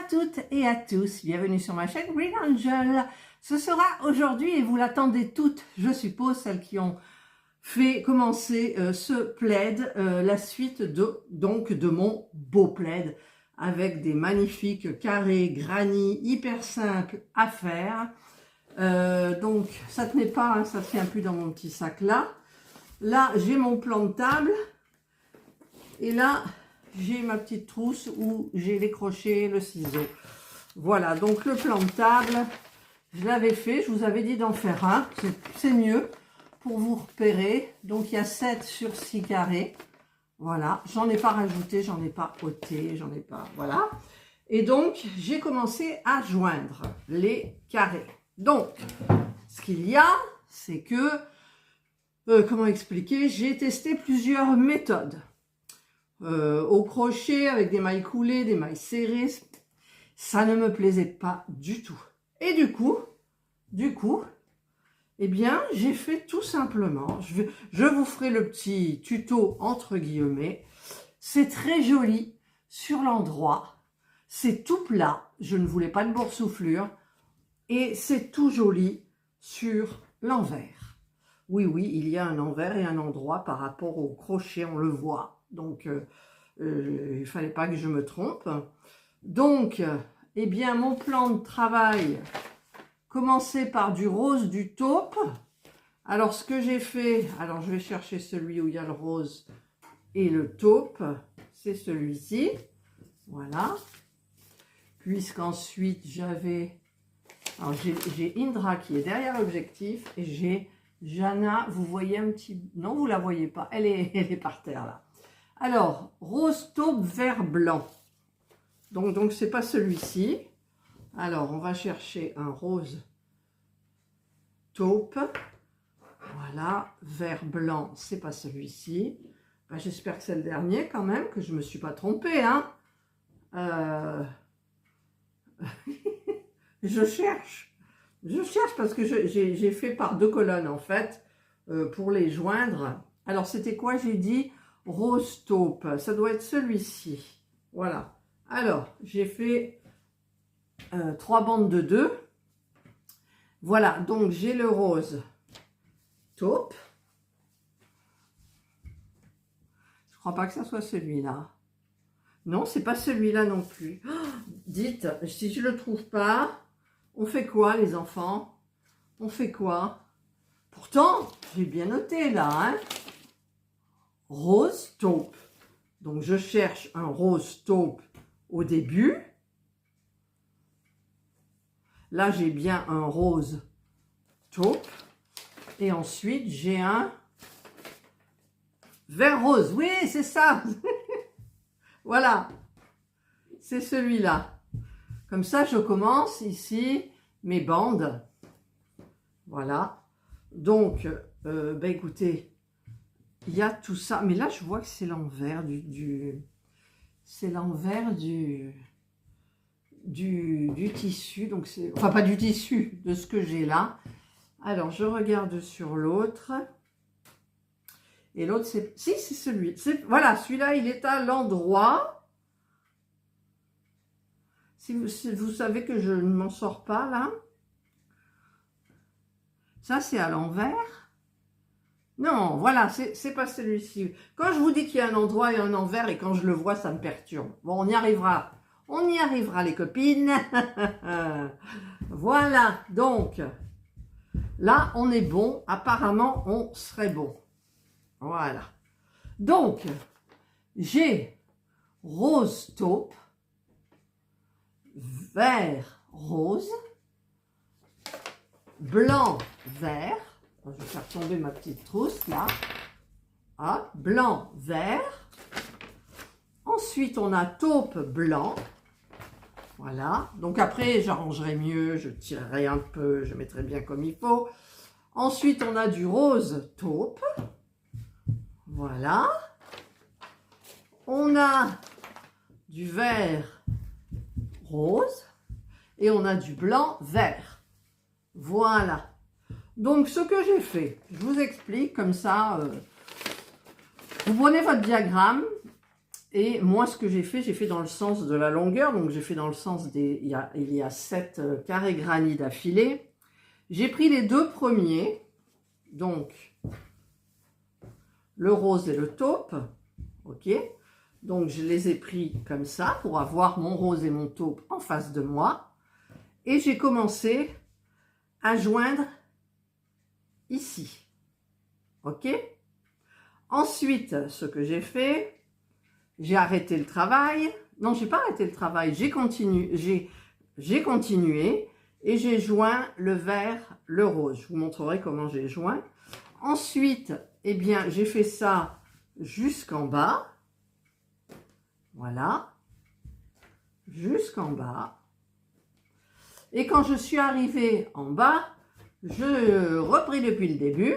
toutes et à tous, bienvenue sur ma chaîne Green Angel. Ce sera aujourd'hui, et vous l'attendez toutes, je suppose, celles qui ont fait commencer ce plaid, la suite de mon beau plaid, avec des magnifiques carrés granit hyper simples à faire. Donc ça tenait pas, hein, ça ne tient plus dans mon petit sac là. Là j'ai mon plan de table, et là j'ai ma petite trousse où j'ai les crochets, le ciseau. Voilà, donc le plan de table, je l'avais fait, je vous avais dit d'en faire un, c'est mieux pour vous repérer. Donc il y a 7 sur 6 carrés, voilà, j'en ai pas rajouté, j'en ai pas ôté, j'en ai pas, voilà. Et donc j'ai commencé à joindre les carrés. Donc ce qu'il y a, c'est que, comment expliquer, j'ai testé plusieurs méthodes. Au crochet avec des mailles coulées, des mailles serrées, ça ne me plaisait pas du tout. Et du coup, eh bien, j'ai fait tout simplement, je vous ferai le petit tuto entre guillemets, c'est très joli sur l'endroit, c'est tout plat, je ne voulais pas de boursouflure, et c'est tout joli sur l'envers. Oui, il y a un envers et un endroit par rapport au crochet, on le voit. Donc, il ne fallait pas que je me trompe. Donc, eh bien, mon plan de travail commençait par du rose, du taupe. Alors, ce que j'ai fait, alors je vais chercher celui où il y a le rose et le taupe. C'est celui-ci. Voilà. Puisqu'ensuite, j'avais... Alors, j'ai Indra qui est derrière l'objectif et j'ai Jana. Vous voyez un petit... Non, vous ne la voyez pas. Elle est par terre, là. Alors, rose, taupe, vert, blanc. Donc c'est pas celui-ci. Alors, on va chercher un rose, taupe. Voilà, vert, blanc, c'est pas celui-ci. Ben, j'espère que c'est le dernier quand même, que je me suis pas trompée, hein. Je cherche parce que j'ai fait par 2 colonnes en fait, pour les joindre. Alors, c'était quoi? J'ai dit rose taupe, ça doit être celui-ci. Voilà. Alors, j'ai fait 3 bandes de 2. Voilà, donc j'ai le rose taupe. Je crois pas que ça soit celui-là. Non, c'est pas celui-là non plus. Oh, dites, si je le trouve pas, on fait quoi les enfants? On fait quoi? Pourtant, j'ai bien noté là, hein? Rose taupe. Donc je cherche un rose taupe au début. Là j'ai bien un rose taupe. Et ensuite j'ai un vert rose. Oui, c'est ça. Voilà. C'est celui-là. Comme ça je commence ici mes bandes. Voilà. Donc, ben écoutez, il y a tout ça, mais là je vois que c'est l'envers c'est l'envers du tissu, donc c'est, enfin pas du tissu, de ce que j'ai là. Alors je regarde sur l'autre, et l'autre c'est, si c'est celui, voilà, celui-là il est à l'endroit. Si vous savez que je ne m'en sors pas là, ça c'est à l'envers. Non, voilà, c'est pas celui-ci. Quand je vous dis qu'il y a un endroit et un envers, et quand je le vois, ça me perturbe. Bon, on y arrivera. On y arrivera, les copines. Voilà, donc, là, on est bon. Apparemment, on serait bon. Voilà. Donc, j'ai rose taupe, vert rose, blanc vert. Je vais faire tomber ma petite trousse, là. Hop, blanc, vert. Ensuite, on a taupe blanc. Voilà. Donc après, j'arrangerai mieux, je tirerai un peu, je mettrai bien comme il faut. Ensuite, on a du rose taupe. Voilà. On a du vert rose. Et on a du blanc vert. Voilà. Donc, ce que j'ai fait, je vous explique comme ça. Vous prenez votre diagramme Et moi, ce que j'ai fait dans le sens de la longueur. Donc, j'ai fait dans le sens des... Il y a 7 carrés granit d'affilée. J'ai pris les 2 premiers. Donc, le rose et le taupe. Ok. Donc, je les ai pris comme ça pour avoir mon rose et mon taupe en face de moi. Et j'ai commencé à joindre ici. Ok. Ensuite, ce que j'ai fait, j'ai arrêté le travail. Non, j'ai pas arrêté le travail. J'ai continué et j'ai joint le vert, le rose. Je vous montrerai comment j'ai joint. Ensuite, eh bien, j'ai fait ça jusqu'en bas. Voilà. Jusqu'en bas. Et quand je suis arrivée en bas, je repris depuis le début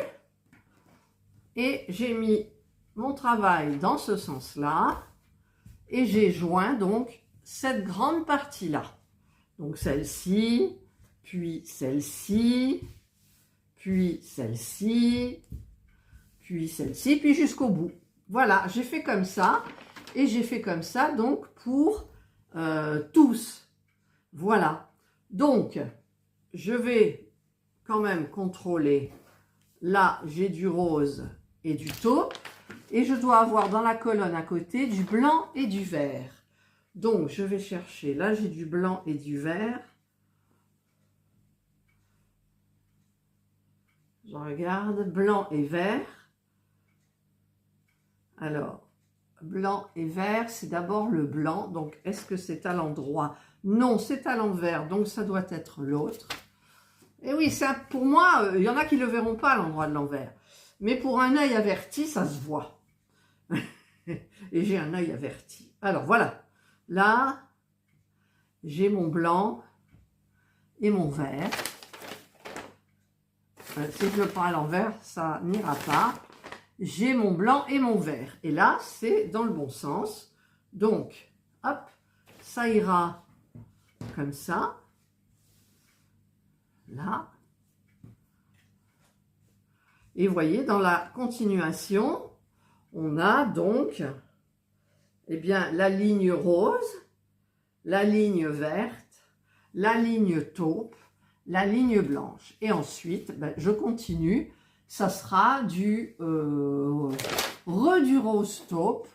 et j'ai mis mon travail dans ce sens-là et j'ai joint donc cette grande partie-là. Donc celle-ci, puis celle-ci, puis celle-ci, puis celle-ci, puis jusqu'au bout. Voilà, j'ai fait comme ça et j'ai fait comme ça donc pour tous. Voilà. Donc, je vais quand même contrôler. Là, j'ai du rose et du taupe. Et je dois avoir dans la colonne à côté du blanc et du vert. Donc, je vais chercher. Là, j'ai du blanc et du vert. Je regarde. Blanc et vert. Alors, blanc et vert, c'est d'abord le blanc. Donc, est-ce que c'est à l'endroit? Non, c'est à l'envers, donc ça doit être l'autre. Et oui, ça, pour moi, il y en a qui ne le verront pas à l'endroit de l'envers. Mais pour un œil averti, ça se voit. Et j'ai un œil averti. Alors, voilà. Là, j'ai mon blanc et mon vert. Si je le prends à l'envers, ça n'ira pas. J'ai mon blanc et mon vert. Et là, c'est dans le bon sens. Donc, hop, ça ira comme ça, là, et vous voyez, dans la continuation, on a donc, eh bien, la ligne rose, la ligne verte, la ligne taupe, la ligne blanche, et ensuite, ben, je continue, ça sera du rose taupe,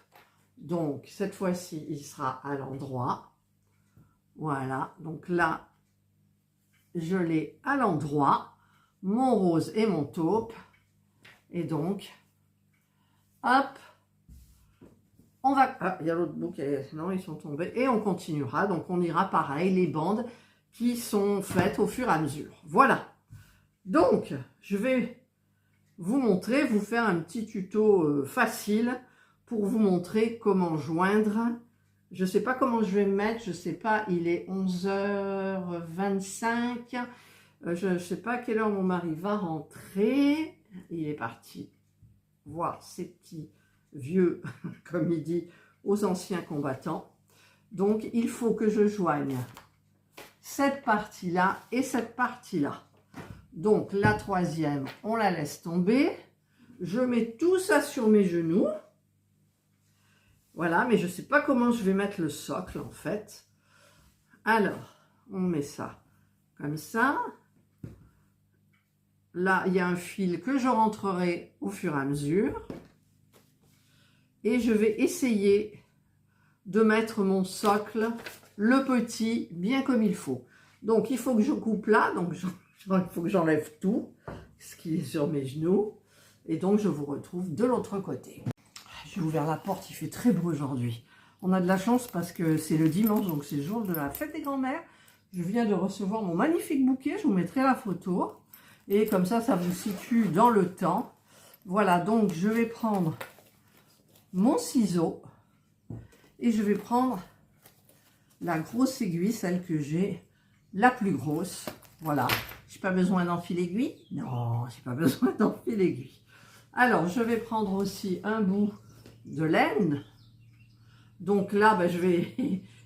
donc cette fois-ci, il sera à l'endroit. Voilà, donc là, je l'ai à l'endroit, mon rose et mon taupe. Et donc, hop, on va... Ah, il y a l'autre bout qui est... Non, ils sont tombés. Et on continuera, donc on ira pareil, les bandes qui sont faites au fur et à mesure. Voilà. Donc, je vais vous montrer, vous faire un petit tuto facile pour vous montrer comment joindre. Je ne sais pas comment je vais me mettre, je ne sais pas, il est 11h25. Je ne sais pas à quelle heure mon mari va rentrer. Il est parti voir ses petits vieux, comme il dit, aux anciens combattants. Donc, il faut que je joigne cette partie-là et cette partie-là. Donc, la troisième, on la laisse tomber. Je mets tout ça sur mes genoux. Voilà, mais je ne sais pas comment je vais mettre le socle, en fait. Alors, on met ça comme ça. Là, il y a un fil que je rentrerai au fur et à mesure. Et je vais essayer de mettre mon socle, le petit, bien comme il faut. Donc, il faut que je coupe là. Donc, il faut que j'enlève tout, ce qui est sur mes genoux. Et donc, je vous retrouve de l'autre côté. J'ai ouvert la porte, il fait très beau aujourd'hui. On a de la chance parce que c'est le dimanche, donc c'est le jour de la fête des grands-mères. Je viens de recevoir mon magnifique bouquet, je vous mettrai la photo. Et comme ça, ça vous situe dans le temps. Voilà, donc je vais prendre mon ciseau et je vais prendre la grosse aiguille, celle que j'ai, la plus grosse. Voilà, j'ai pas besoin d'en fil aiguille. Non, j'ai pas besoin d'en fil aiguille. Alors, je vais prendre aussi un bout de laine. Donc là, ben,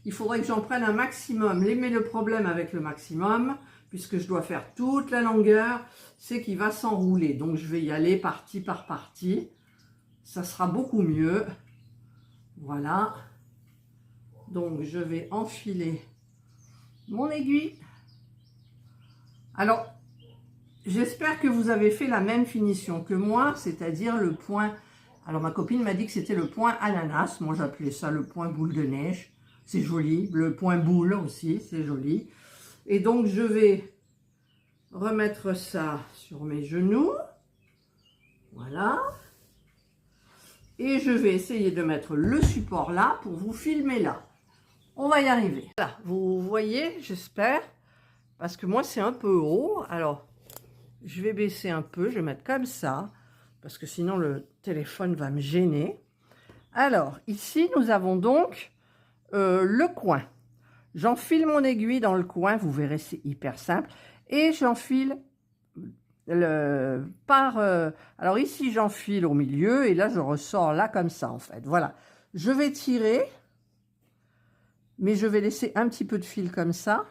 il faudrait que j'en prenne un maximum. Mais le problème avec le maximum, puisque je dois faire toute la longueur, c'est qu'il va s'enrouler. Donc je vais y aller partie par partie. Ça sera beaucoup mieux. Voilà. Donc, je vais enfiler mon aiguille. Alors, j'espère que vous avez fait la même finition que moi, c'est-à-dire le point... Alors, ma copine m'a dit que c'était le point ananas. Moi, j'appelais ça le point boule de neige. C'est joli. Le point boule aussi, c'est joli. Et donc, je vais remettre ça sur mes genoux. Voilà. Et je vais essayer de mettre le support là pour vous filmer là. On va y arriver. Voilà, vous voyez, j'espère. Parce que moi, c'est un peu haut. Alors, je vais baisser un peu. Je vais mettre comme ça. Parce que sinon, le téléphone va me gêner. Alors, ici, nous avons donc le coin. J'enfile mon aiguille dans le coin. Vous verrez, c'est hyper simple. Et j'enfile alors ici, j'enfile au milieu. Et là, je ressors là comme ça, en fait. Voilà. Je vais tirer. Mais je vais laisser un petit peu de fil comme ça.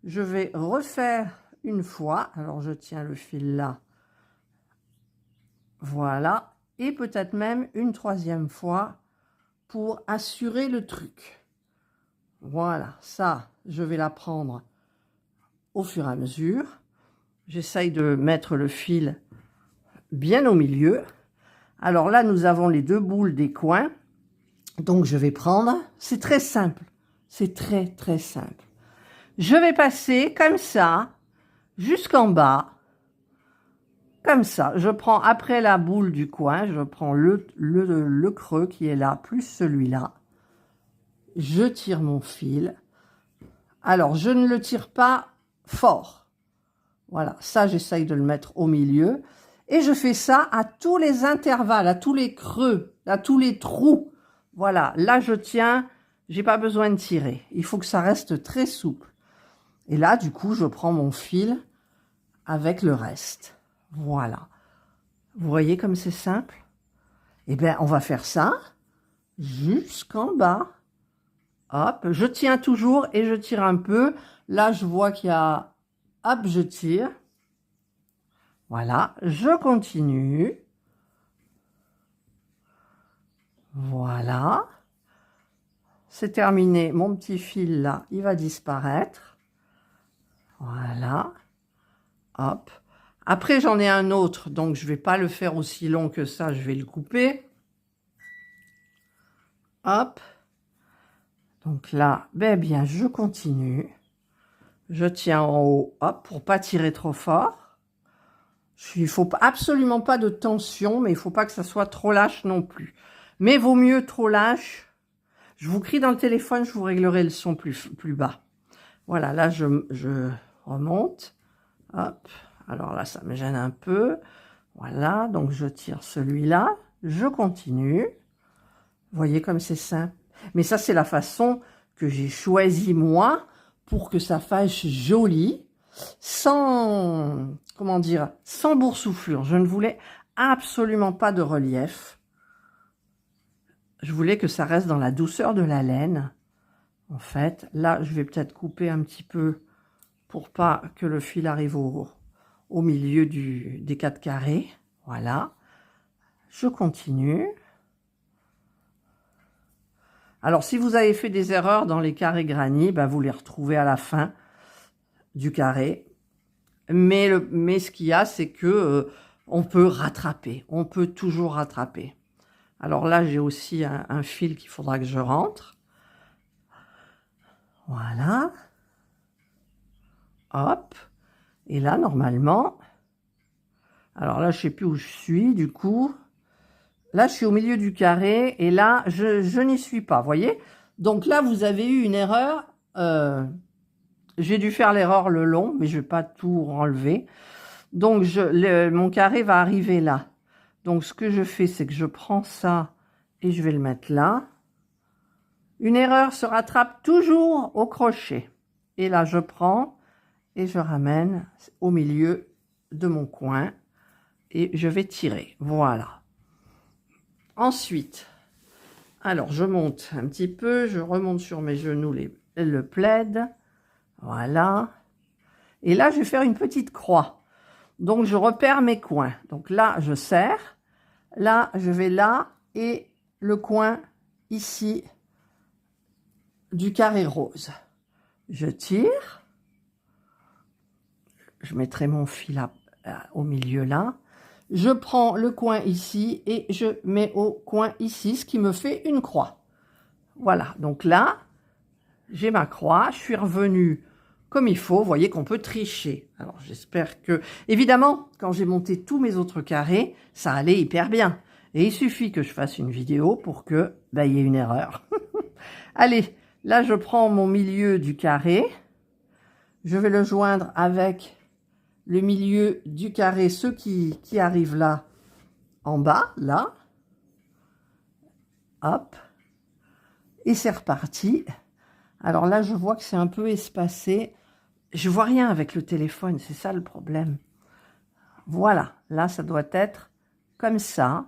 Je vais refaire une fois. Alors, je tiens le fil là. Voilà. Et peut-être même une troisième fois pour assurer le truc. Voilà. Ça, je vais la prendre au fur et à mesure. J'essaye de mettre le fil bien au milieu. Alors là, nous avons les deux boules des coins. Donc, je vais prendre... C'est très simple. C'est très, très simple. Je vais passer comme ça, jusqu'en bas. Comme ça. Je prends, après la boule du coin, je prends le creux qui est là, plus celui-là. Je tire mon fil. Alors, je ne le tire pas fort. Voilà, ça, j'essaye de le mettre au milieu. Et je fais ça à tous les intervalles, à tous les creux, à tous les trous. Voilà, là, je tiens... J'ai pas besoin de tirer. Il faut que ça reste très souple. Et là, du coup, je prends mon fil avec le reste. Voilà. Vous voyez comme c'est simple? Eh bien, on va faire ça jusqu'en bas. Hop, je tiens toujours et je tire un peu. Là, je vois qu'il y a... Hop, je tire. Voilà, je continue. Voilà. C'est terminé, mon petit fil là, il va disparaître. Voilà. Hop. Après, j'en ai un autre, donc je ne vais pas le faire aussi long que ça, je vais le couper. Hop. Donc là, ben bien, je continue. Je tiens en haut, hop, pour pas tirer trop fort. Il ne faut absolument pas de tension, mais il ne faut pas que ça soit trop lâche non plus. Mais vaut mieux trop lâche. Je vous crie dans le téléphone, je vous réglerai le son plus bas. Voilà, là, je remonte. Hop. Alors là, ça me gêne un peu. Voilà, donc je tire celui-là. Je continue. Vous voyez comme c'est simple. Mais ça, c'est la façon que j'ai choisie, moi, pour que ça fasse joli, sans, comment dire, sans boursouflure. Je ne voulais absolument pas de relief. Je voulais que ça reste dans la douceur de la laine. En fait, là, je vais peut-être couper un petit peu pour pas que le fil arrive au milieu des 4 carrés. Voilà. Je continue. Alors, si vous avez fait des erreurs dans les carrés granit, ben, vous les retrouvez à la fin du carré. Mais ce qu'il y a, c'est que on peut rattraper. On peut toujours rattraper. Alors là, j'ai aussi un fil qu'il faudra que je rentre. Voilà. Hop. Et là, normalement... Alors là, je ne sais plus où je suis, du coup. Là, je suis au milieu du carré. Et là, je n'y suis pas, vous voyez? Donc là, vous avez eu une erreur. J'ai dû faire l'erreur le long, mais je ne vais pas tout enlever. Donc, mon carré va arriver là. Donc, ce que je fais, c'est que je prends ça et je vais le mettre là. Une erreur se rattrape toujours au crochet. Et là, je prends et je ramène au milieu de mon coin et je vais tirer. Voilà. Ensuite, alors, je monte un petit peu, je remonte sur mes genoux le plaid. Voilà. Et là, je vais faire une petite croix. Donc, je repère mes coins. Donc là, je serre. Là, je vais là et le coin ici du carré rose. Je tire. Je mettrai mon fil au milieu là. Je prends le coin ici et je mets au coin ici, ce qui me fait une croix. Voilà, donc là, j'ai ma croix. Je suis revenue comme il faut. Vous voyez qu'on peut tricher. Alors, j'espère que... Évidemment, quand j'ai monté tous mes autres carrés, ça allait hyper bien. Et il suffit que je fasse une vidéo pour que il y ait une erreur. Allez, là, je prends mon milieu du carré. Je vais le joindre avec le milieu du carré, ceux qui arrivent là, en bas, là. Hop. Et c'est reparti. Alors là, je vois que c'est un peu espacé. Je vois rien avec le téléphone, c'est ça le problème. Voilà, là, ça doit être comme ça.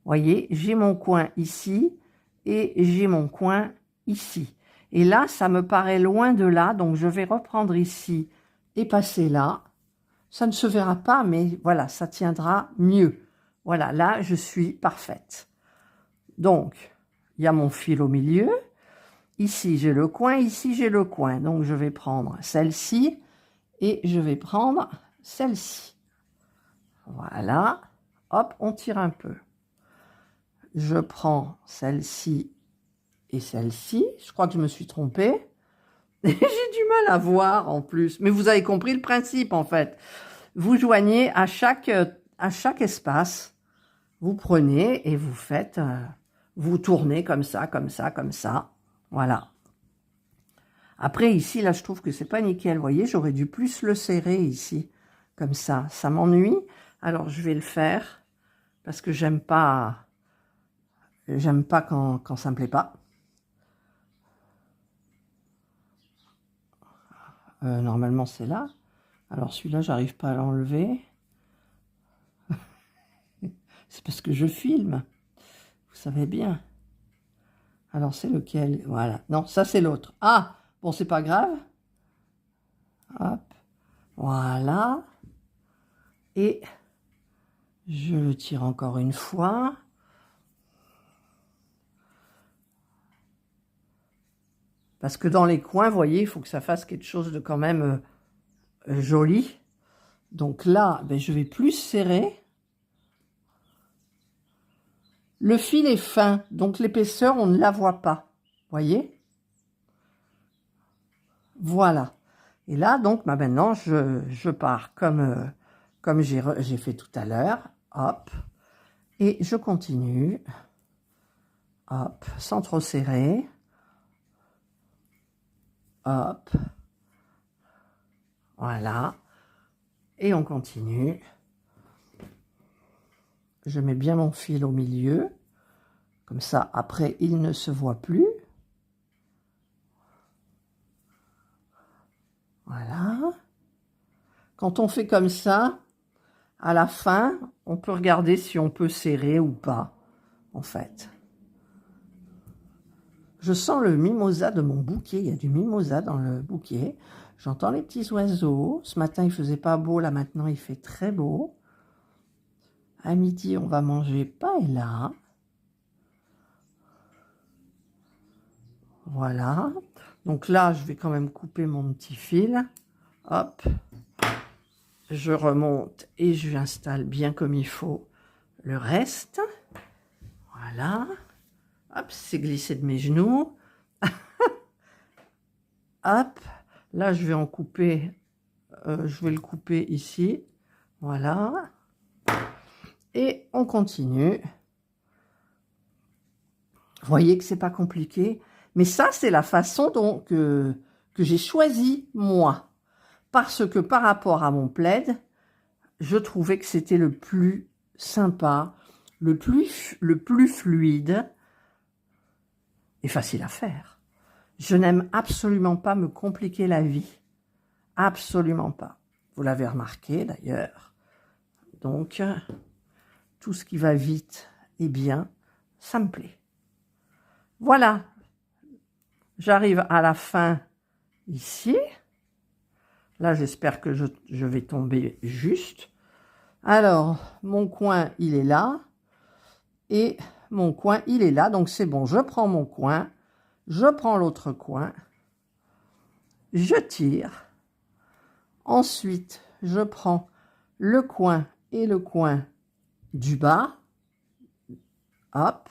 Vous voyez, j'ai mon coin ici et j'ai mon coin ici. Et là, ça me paraît loin de là, donc je vais reprendre ici et passer là. Ça ne se verra pas, mais voilà, ça tiendra mieux. Voilà, là, je suis parfaite. Donc, il y a mon fil au milieu. Ici, j'ai le coin, ici, j'ai le coin. Donc, je vais prendre celle-ci et je vais prendre celle-ci. Voilà. Hop, on tire un peu. Je prends celle-ci et celle-ci. Je crois que je me suis trompée. J'ai du mal à voir en plus. Mais vous avez compris le principe en fait. Vous joignez à chaque espace. Vous prenez et vous faites... vous tournez comme ça, comme ça, comme ça. Voilà. Après ici, là je trouve que c'est pas nickel. Vous voyez, j'aurais dû plus le serrer ici. Comme ça. Ça m'ennuie. Alors je vais le faire. Parce que j'aime pas quand ça me plaît pas. Normalement, c'est là. Alors, celui-là, j'arrive pas à l'enlever. C'est parce que je filme. Vous savez bien. Alors, c'est lequel? Voilà. Non, ça, c'est l'autre. Ah! Bon, c'est pas grave. Hop. Voilà. Et je le tire encore une fois. Parce que dans les coins, vous voyez, il faut que ça fasse quelque chose de quand même joli. Donc là, je vais plus serrer. Le fil est fin, donc l'épaisseur, on ne la voit pas. Voyez? Voilà. Et là, donc, maintenant, je pars comme j'ai fait tout à l'heure. Hop. Et je continue. Hop. Sans trop serrer. Hop. Voilà. Et on continue. Je mets bien mon fil au milieu. Comme ça, après, il ne se voit plus. Voilà. Quand on fait comme ça, à la fin, on peut regarder si on peut serrer ou pas, en fait. Je sens le mimosa de mon bouquet. Il y a du mimosa dans le bouquet. J'entends les petits oiseaux. Ce matin, il faisait pas beau. Là, maintenant, il fait très beau. À midi, on va manger paella. Voilà. Donc là, je vais quand même couper mon petit fil. Hop. Je remonte et je installe bien comme il faut le reste. Voilà. Hop, c'est glissé de mes genoux. Hop. Là, je vais en couper. Je vais le couper ici. Voilà. Et on continue. Vous voyez que c'est pas compliqué. Mais ça, c'est la façon dont que j'ai choisi, moi. Parce que par rapport à mon plaid, je trouvais que c'était le plus sympa, le plus fluide et facile à faire. Je n'aime absolument pas me compliquer la vie. Absolument pas. Vous l'avez remarqué d'ailleurs. Donc, tout ce qui va vite et bien, ça me plaît. Voilà. J'arrive à la fin ici. Là, j'espère que je vais tomber juste. Alors, mon coin, il est là. Et mon coin, il est là, donc c'est bon. Je prends mon coin, je prends l'autre coin, je tire. Ensuite, je prends le coin et le coin du bas. Hop,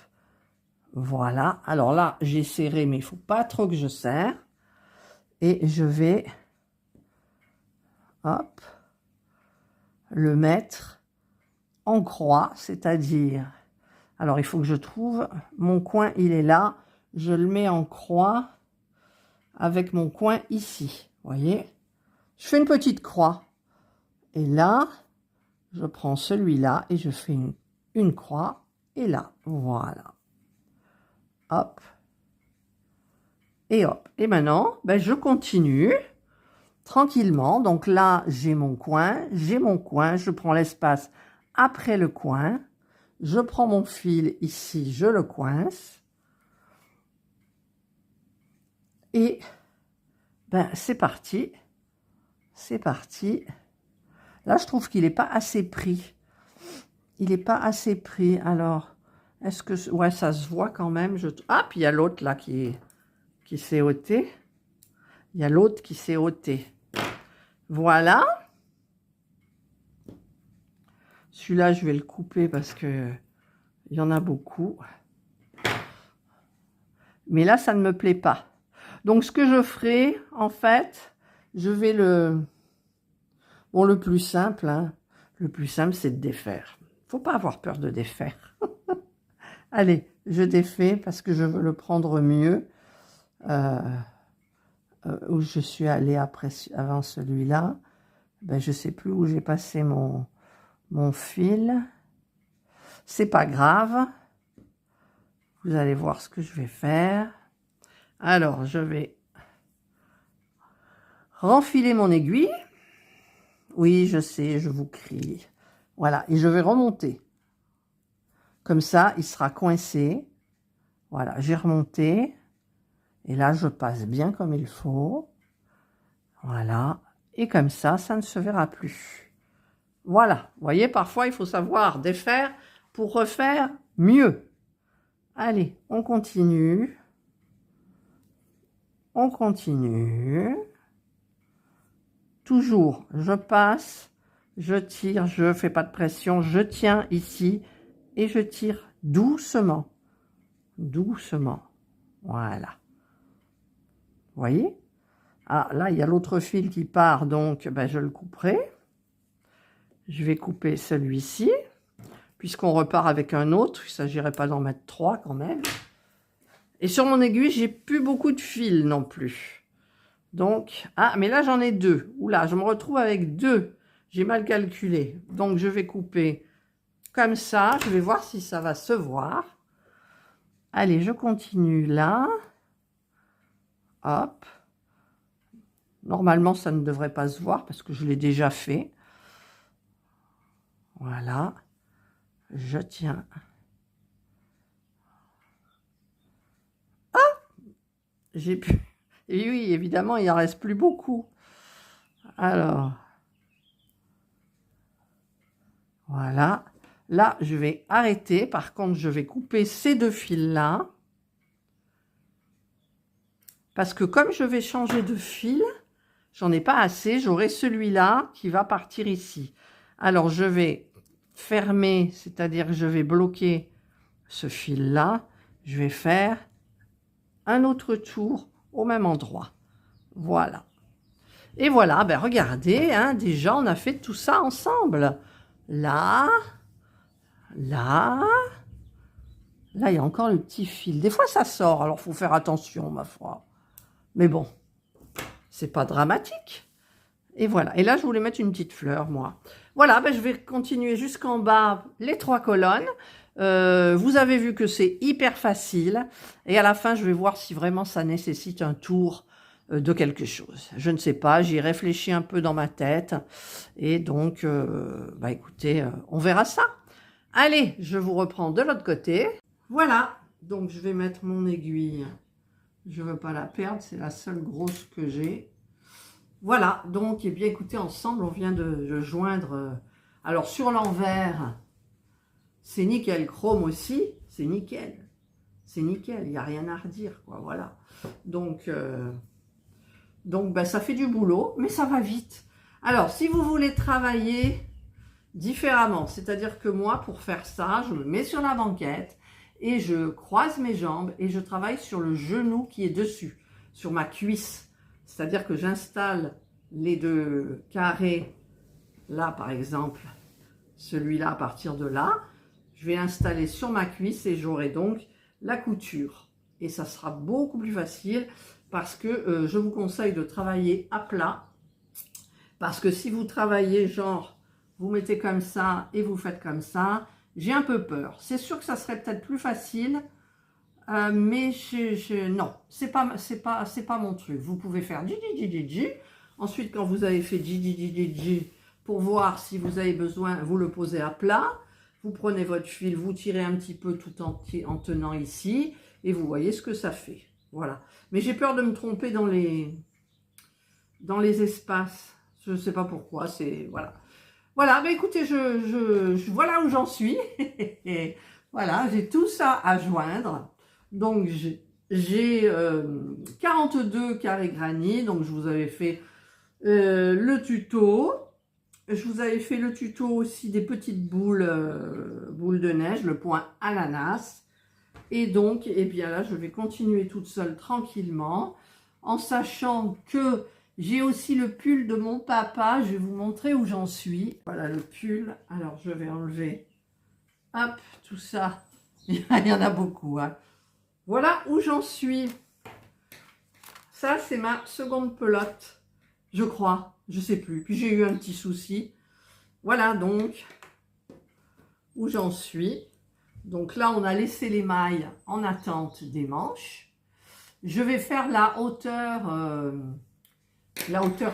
voilà. Alors là, j'ai serré, mais il ne faut pas trop que je serre. Et je vais, hop, le mettre en croix, c'est-à-dire, alors il faut que je trouve, mon coin, il est là, je le mets en croix avec mon coin ici, voyez. Je fais une petite croix, et là, je prends celui-là, et je fais une croix, et là, voilà. Hop. Et hop. Et maintenant, ben, je continue tranquillement. Donc là, j'ai mon coin, je prends l'espace après le coin, je prends mon fil ici, je le coince, et ben c'est parti, c'est parti. Là, je trouve qu'il n'est pas assez pris, il n'est pas assez pris. Alors, est-ce que, ouais, ça se voit quand même. Ah, puis il y a l'autre là qui s'est ôté, il y a l'autre qui s'est ôté. Voilà. Celui-là, je vais le couper parce que il y en a beaucoup. Mais là, ça ne me plaît pas. Donc, ce que je ferai, en fait, je vais le... Bon, le plus simple, hein, le plus simple, c'est de défaire. Faut pas avoir peur de défaire. Allez, je défais parce que je veux le prendre mieux. Où je suis allée avant celui-là. Ben, je sais plus où j'ai passé mon fil. C'est pas grave. Vous allez voir ce que je vais faire. Alors, je vais renfiler mon aiguille. Oui, je sais, je vous crie. Voilà, et je vais remonter. Comme ça, il sera coincé. Voilà, j'ai remonté. Et là, je passe bien comme il faut. Voilà. Et comme ça, ça ne se verra plus. Voilà. Vous voyez, parfois, il faut savoir défaire pour refaire mieux. Allez, on continue. On continue. Toujours, je passe, je tire, je ne fais pas de pression, je tiens ici et je tire doucement. Doucement. Voilà. Vous voyez? Ah, là, il y a l'autre fil qui part, donc ben, je le couperai. Je vais couper celui-ci, puisqu'on repart avec un autre. Il ne s'agirait pas d'en mettre 3 quand même. Et sur mon aiguille, j'ai plus beaucoup de fils non plus. Donc, ah, mais là, j'en ai 2. Oula, je me retrouve avec 2. J'ai mal calculé. Donc, je vais couper comme ça. Je vais voir si ça va se voir. Allez, je continue là. Hop. Normalement, ça ne devrait pas se voir parce que je l'ai déjà fait. Voilà. Je tiens. Ah! J'ai pu... Et oui, évidemment, il n'en reste plus beaucoup. Alors. Voilà. Là, je vais arrêter. Par contre, je vais couper ces 2 fils-là. Parce que comme je vais changer de fil, j'en ai pas assez. J'aurai celui-là qui va partir ici. Alors, je vais fermer, c'est-à-dire que je vais bloquer ce fil-là. Je vais faire un autre tour au même endroit. Voilà. Et voilà, ben regardez, hein, déjà, on a fait tout ça ensemble. Là, là, là, il y a encore le petit fil. Des fois, ça sort, alors il faut faire attention, ma foi. Mais bon, c'est pas dramatique. Et voilà. Et là, je voulais mettre une petite fleur, moi. Voilà, ben, je vais continuer jusqu'en bas les 3 colonnes. Vous avez vu que c'est hyper facile. Et à la fin, je vais voir si vraiment ça nécessite un tour de quelque chose. Je ne sais pas, j'y réfléchis un peu dans ma tête. Et donc, bah écoutez, on verra ça. Allez, je vous reprends de l'autre côté. Voilà, donc je vais mettre mon aiguille. Je ne veux pas la perdre, c'est la seule grosse que j'ai. Voilà, donc, eh bien, écoutez, ensemble, on vient de joindre... alors, sur l'envers, c'est nickel chrome aussi. c'est nickel. C'est nickel, il n'y a rien à redire, quoi, voilà. Donc ben, ça fait du boulot, mais ça va vite. Alors, si vous voulez travailler différemment, c'est-à-dire que moi, pour faire ça, je me mets sur la banquette et je croise mes jambes et je travaille sur le genou qui est dessus, sur ma cuisse. C'est-à-dire que j'installe les deux carrés, là par exemple, celui-là à partir de là, je vais l'installer sur ma cuisse et j'aurai donc la couture. Et ça sera beaucoup plus facile parce que je vous conseille de travailler à plat. Parce que si vous travaillez genre, vous mettez comme ça et vous faites comme ça, j'ai un peu peur. C'est sûr que ça serait peut-être plus facile, mais non, c'est pas mon truc. Vous pouvez faire dji. Ensuite, quand vous avez fait dji, pour voir si vous avez besoin, vous le posez à plat. Vous prenez votre fil, vous tirez un petit peu tout entier en tenant ici, et vous voyez ce que ça fait. Voilà. Mais j'ai peur de me tromper dans les espaces. Je ne sais pas pourquoi, c'est... Voilà. Voilà, bah écoutez, voilà où j'en suis. Voilà, j'ai tout ça à joindre. Donc, j'ai 42 carrés granit. Donc, je vous avais fait le tuto. Je vous avais fait le tuto aussi des petites boules de neige, le point ananas. Et donc, eh bien là, je vais continuer toute seule tranquillement, en sachant que j'ai aussi le pull de mon papa. Je vais vous montrer où j'en suis. Voilà le pull. Alors, je vais enlever, hop, tout ça. Il y en a beaucoup, hein. Voilà où j'en suis. Ça, c'est ma seconde pelote, je crois. Je sais plus. Puis j'ai eu un petit souci. Voilà donc où j'en suis. Donc là, on a laissé les mailles en attente des manches. Je vais faire la hauteur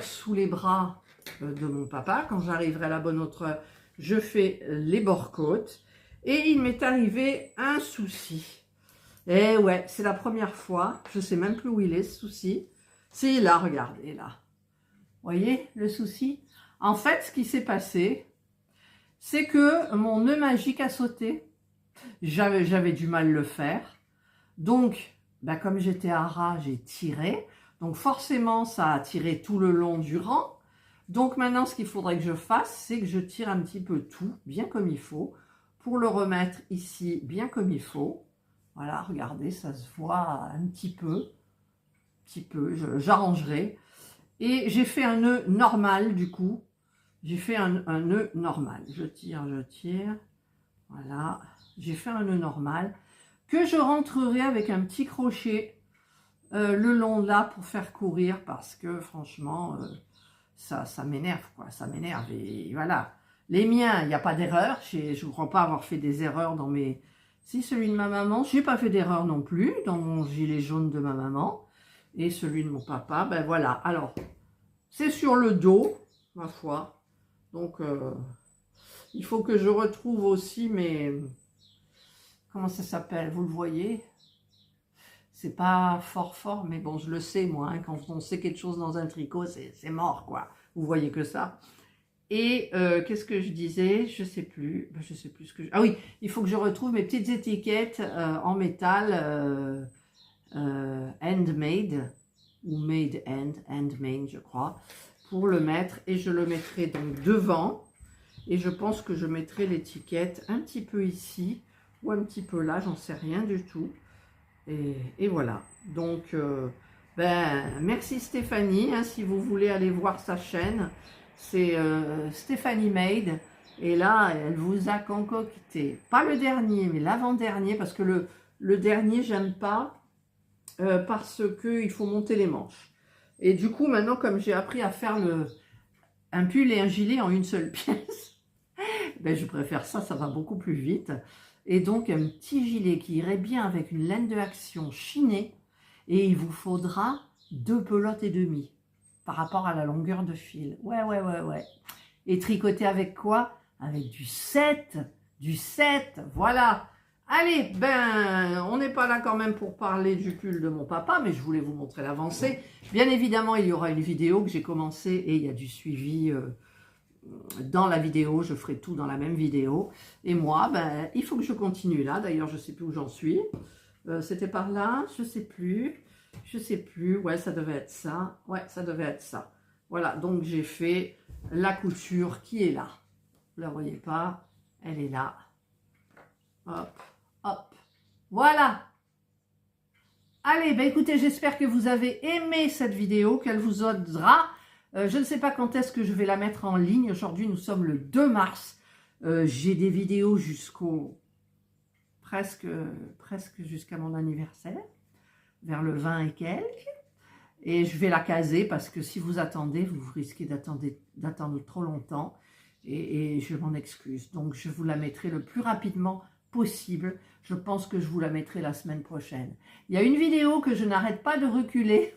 sous les bras de mon papa. Quand j'arriverai à la bonne hauteur, je fais les bords-côtes. Et il m'est arrivé un souci. Eh ouais, c'est la première fois. Je sais même plus où il est, ce souci. C'est là, regardez, là. Voyez le souci? En fait, ce qui s'est passé, c'est que mon nœud magique a sauté. J'avais du mal à le faire. Donc, bah, comme j'étais à ras, j'ai tiré. Donc, forcément, ça a tiré tout le long du rang. Donc, maintenant, ce qu'il faudrait que je fasse, c'est que je tire un petit peu tout, bien comme il faut, pour le remettre ici, bien comme il faut. Voilà, regardez, ça se voit un petit peu. J'arrangerai. Et j'ai fait un nœud normal, du coup. J'ai fait un nœud normal. Je tire. Voilà. J'ai fait un nœud normal que je rentrerai avec un petit crochet le long de là pour faire courir parce que franchement, ça m'énerve, quoi. Ça m'énerve. Et voilà. Les miens, il n'y a pas d'erreur. Je ne crois pas avoir fait des erreurs dans mes... Si, celui de ma maman, je n'ai pas fait d'erreur non plus dans mon gilet jaune de ma maman. Et celui de mon papa, ben voilà. Alors, c'est sur le dos, ma foi. Donc, il faut que je retrouve aussi mes... Comment ça s'appelle? Vous le voyez? C'est pas fort, mais bon, je le sais, moi. Hein, quand on sait quelque chose dans un tricot, c'est mort, quoi. Vous voyez que ça. Et qu'est-ce que je disais? Je sais plus. Je sais plus ce que je... Ah oui, il faut que je retrouve mes petites étiquettes en métal handmade ou made handmade, je crois, pour le mettre. Et je le mettrai donc devant. Et je pense que je mettrai l'étiquette un petit peu ici ou un petit peu là, j'en sais rien du tout. Et voilà. Donc, merci Stéphanie, hein, si vous voulez aller voir sa chaîne. C'est Stéphanie Made. Et là, elle vous a concocté, pas le dernier, mais l'avant-dernier, parce que le dernier, j'aime pas, parce qu'il faut monter les manches. Et du coup, maintenant, comme j'ai appris à faire un pull et un gilet en une seule pièce, je préfère ça, ça va beaucoup plus vite. Et donc, un petit gilet qui irait bien avec une laine de action chinée. Et il vous faudra 2 pelotes et demie par rapport à la longueur de fil. Ouais. Et tricoter avec quoi? Avec du 7. Du 7, voilà. Allez, on n'est pas là quand même pour parler du pull de mon papa, mais je voulais vous montrer l'avancée. Bien évidemment, il y aura une vidéo que j'ai commencée et il y a du suivi dans la vidéo, je ferai tout dans la même vidéo. Et moi, ben, il faut que je continue là. D'ailleurs, je ne sais plus où j'en suis. C'était par là, je ne sais plus. Je ne sais plus. Ouais, ça devait être ça. Ouais, ça devait être ça. Voilà, donc j'ai fait la couture qui est là. Vous ne la voyez pas? Elle est là. Hop, hop. Voilà. Allez, ben écoutez, j'espère que vous avez aimé cette vidéo, qu'elle vous aidera. Je ne sais pas quand est-ce que je vais la mettre en ligne. Aujourd'hui, nous sommes le 2 mars. J'ai des vidéos jusqu'au presque jusqu'à mon anniversaire, vers le 20 et quelques. Et je vais la caser parce que si vous attendez, vous risquez d'attendre trop longtemps. Et je m'en excuse. Donc, je vous la mettrai le plus rapidement possible. Je pense que je vous la mettrai la semaine prochaine. Il y a une vidéo que je n'arrête pas de reculer.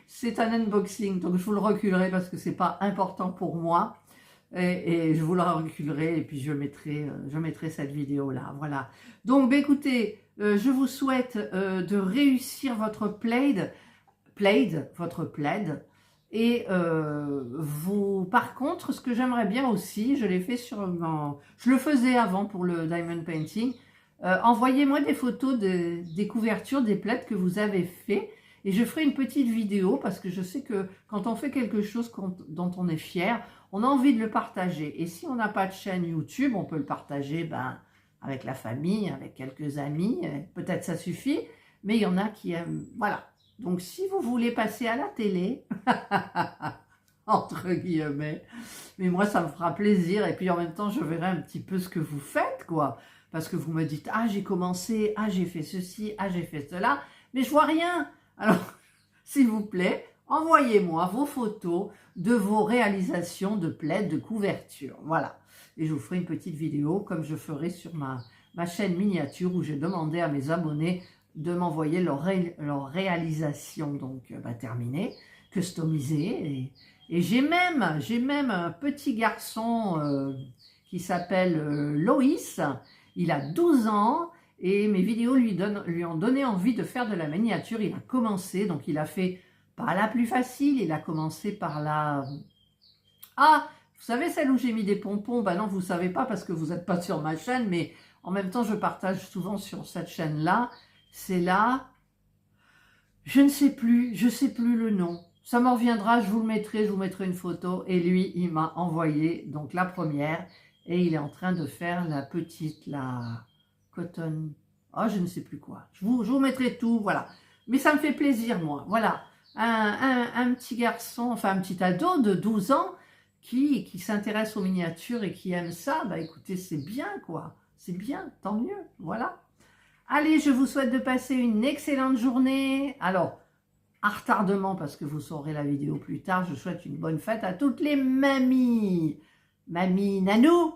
C'est un unboxing, donc je vous le reculerai parce que c'est pas important pour moi. Et je vous le reculerai et puis je mettrai cette vidéo là. Voilà. Donc, bah, écoutez, je vous souhaite de réussir votre plaid. Et par contre, ce que j'aimerais bien aussi, je l'ai fait je le faisais avant pour le diamond painting. Envoyez-moi des photos des couvertures, des plaids que vous avez fait. Et je ferai une petite vidéo parce que je sais que quand on fait quelque chose dont on est fier, on a envie de le partager. Et si on n'a pas de chaîne YouTube, on peut le partager avec la famille, avec quelques amis. Peut-être ça suffit, mais il y en a qui aiment. Voilà. Donc, si vous voulez passer à la télé, entre guillemets, mais moi, ça me fera plaisir. Et puis, en même temps, je verrai un petit peu ce que vous faites, quoi. Parce que vous me dites, ah, j'ai commencé, ah, j'ai fait ceci, ah, j'ai fait cela, mais je vois rien. Alors, s'il vous plaît, envoyez-moi vos photos de vos réalisations de plaids, de couverture. Voilà. Et je vous ferai une petite vidéo, comme je ferai sur ma chaîne miniature, où j'ai demandé à mes abonnés de m'envoyer leur réalisation, donc terminée, customisée. Et j'ai même un petit garçon qui s'appelle Loïs. Il a 12 ans. Et mes vidéos lui ont donné envie de faire de la miniature. Il a commencé, donc il a fait pas la plus facile, il a commencé par la... Ah, vous savez celle où j'ai mis des pompons? Ben non, vous ne savez pas parce que vous n'êtes pas sur ma chaîne, mais en même temps, je partage souvent sur cette chaîne-là. C'est là, je ne sais plus le nom. Ça m'en reviendra, je vous vous mettrai une photo. Et lui, il m'a envoyé donc la première et il est en train de faire la petite, la... Cotton, oh, je ne sais plus quoi. Je vous mettrai tout, voilà. Mais ça me fait plaisir, moi. Voilà, un petit garçon, enfin un petit ado de 12 ans qui s'intéresse aux miniatures et qui aime ça. Bah écoutez, c'est bien, quoi. C'est bien, tant mieux, voilà. Allez, je vous souhaite de passer une excellente journée. Alors, à retardement, parce que vous saurez la vidéo plus tard, je souhaite une bonne fête à toutes les mamies. Mamie Nanou,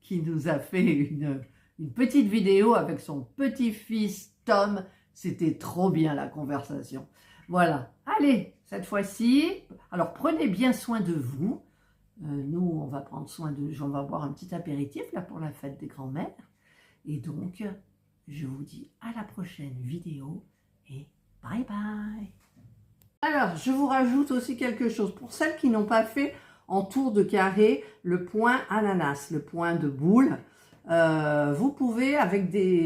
qui nous a fait une petite vidéo avec son petit-fils Tom. C'était trop bien la conversation. Voilà. Allez, cette fois-ci, alors prenez bien soin de vous. Nous, on va prendre soin on va boire un petit apéritif là pour la fête des grands-mères. Et donc, je vous dis à la prochaine vidéo et bye bye. Alors, je vous rajoute aussi quelque chose. Pour celles qui n'ont pas fait en tour de carré le point ananas, le point de boule, vous pouvez,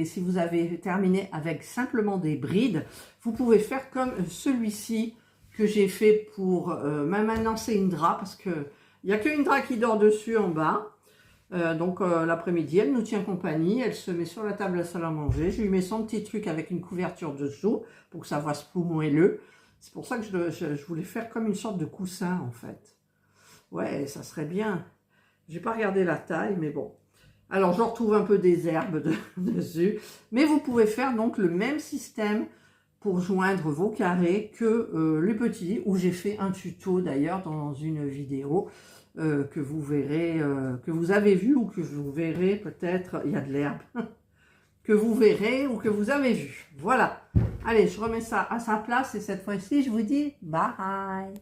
si vous avez terminé avec simplement des brides, vous pouvez faire comme celui-ci que j'ai fait pour, maintenant c'est une drap, parce que il n'y a qu'une drap qui dort dessus en bas. Donc l'après-midi, elle nous tient compagnie, elle se met sur la table à salle à manger. Je lui mets son petit truc avec une couverture dessous pour que ça fasse plus moelleux. C'est pour ça que je voulais faire comme une sorte de coussin en fait. Ouais, ça serait bien. J'ai pas regardé la taille, mais bon. Alors, je retrouve un peu des herbes dessus. Mais vous pouvez faire donc le même système pour joindre vos carrés que les petits, où j'ai fait un tuto d'ailleurs dans une vidéo que vous verrez, que vous avez vu ou que vous verrez peut-être, il y a de l'herbe, que vous verrez ou que vous avez vu. Voilà. Allez, je remets ça à sa place et cette fois-ci, je vous dis bye.